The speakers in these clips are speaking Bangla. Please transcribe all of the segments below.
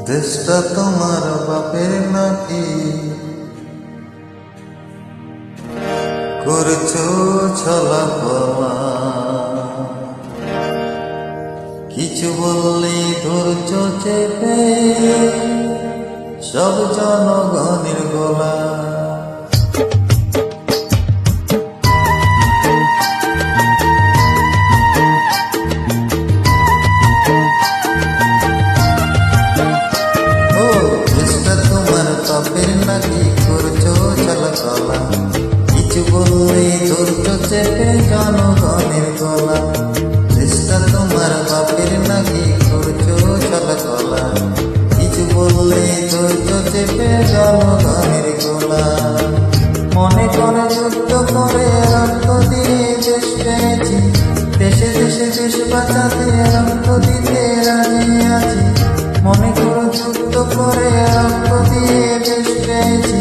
দেশটা তোমার বাপের নাকি? করছো ছলা কলা, কিছু বললে ধরছো চেপে সব জনগণের গলা। বাপের নাকি করছো ছলকলা, কিছু বললে ধরছো চেপে জনগণের গলা। দেশটা তোমার বাপের নাকি করছো ছলকলা, কিছু বললে ধরছো চেপে জনগণের গলা। মনে করে যুদ্ধ করে রক্ত দিয়ে দেশ পেয়েছি, দেশে দেশে দেশ বাঁচাতে রক্ত দিতে রাজি আছি। মনে করো যুদ্ধ করে রক্ত দিয়ে দেশ পেয়েছি,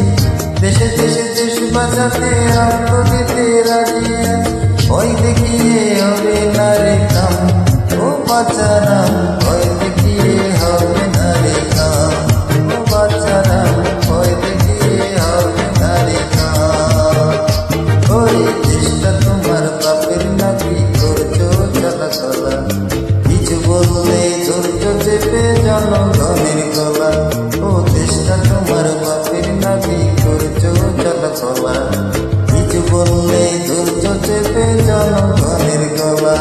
দেশে দেশে দেশ বাঁচাতে রক্ত দিতে রাজি আছি। ভয় দেখিয়ে হবে না রে কাম, ও বাচ্চারা ভয় দেখিয়ে হবে না রে কাম, ও বাচ্চারা ভয় দেখিয়ে হবে না রে কাম। ওই দেশটা তোমার বাপের নাকি করছো ছলকলা, কিছু বললে ধরছো চেপে জনগণের গলা। ও দেশটা তোমার বাপের নাকি করছো ছলকলা, কিছু বললে ধরছো চেপে জনগণের গলা।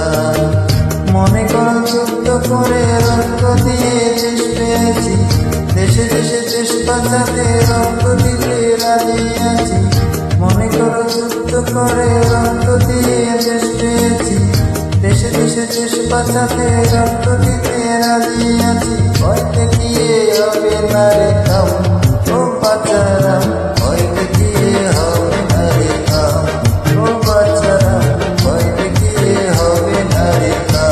মনে করো যুদ্ধ করে রক্ত দিয়ে দেশ পেয়েছি, দেশে দেশে দেশ বাঁচাতে রক্ত দিতে রাজি আছি। মনে করো যুদ্ধ করে রক্ত দিয়ে দেশ পেয়েছি, দেশে দেশে দেশ বাঁচাতে রক্ত দিতে রাজি আছি। ভয় দেখিয়ে হবে না রে কাম, ও বাচ্চারা ভয় দেখিয়ে হবে না রে কাম, ও বাচ্চারা ভয় দেখিয়ে হবে না রে কাম।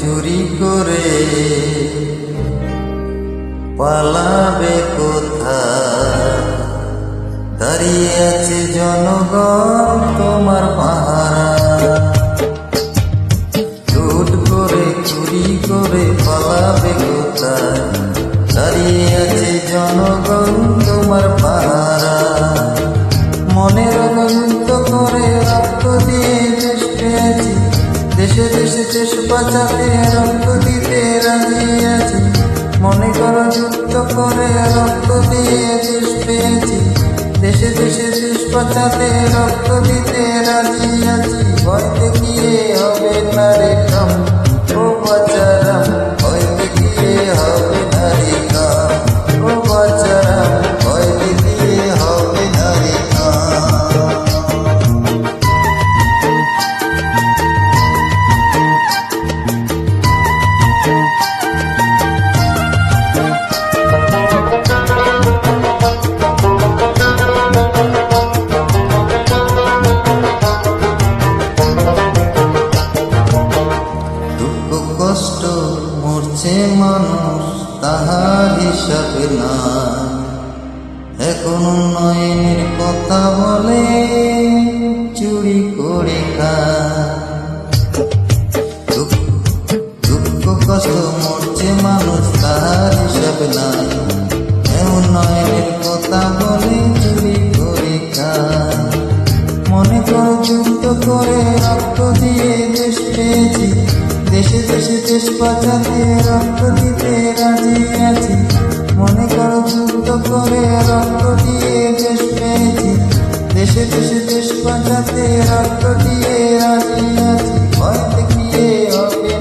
চুরি করে পালাবে কোথায়? দাঁড়িয়ে আছে জনগণ তোমার পাহারা। লুট করে চুরি করে পালাবে কোথায়? দাঁড়িয়ে আছে জনগণ তোমার পাহারা। মনের যুদ্ধ করে রক্ত দিয়ে দেশ পেয়েছি, দেশে দেশে দেশ বাঁচাতে রক্ত দিতে রাজি আছি। মনে করো যুদ্ধ করে রক্ত দিয়ে দেশ পেয়েছি, দেশে দেশে দেশ বাঁচাতে রক্ত দিতে রাজি আছি। ভয় দেখিয়ে হবে না রে কাম, ও বাচ্চারা ভয় দেখিয়ে হবে না রে কাম, ও বাচ্চারা ভয় দেখিয়ে হবে না রে কাম। কষ্ট মরছে মানুষ তাহার হিসাবে না, এখন উন্নয়নের কথা বলে চুরি করে খায়। দুঃখ কষ্ট মরছে মানুষ তাহার হিসাবে না, উন্নয়নের কথা বলে চুরি করে খায়। মনে করো যুদ্ধ করে রক্ত দিয়ে দেশ পেয়েছি, দেশে দেশে দেশ বাঁচাতে রক্ত দিতে রাজি আছি। মনে করো যুদ্ধ করে রক্ত দিয়ে দেশ পেয়েছি, দেশে দেশে দেশ বাঁচাতে রক্ত দিয়ে রাজি আছি। ভয় দেখিয়ে হবে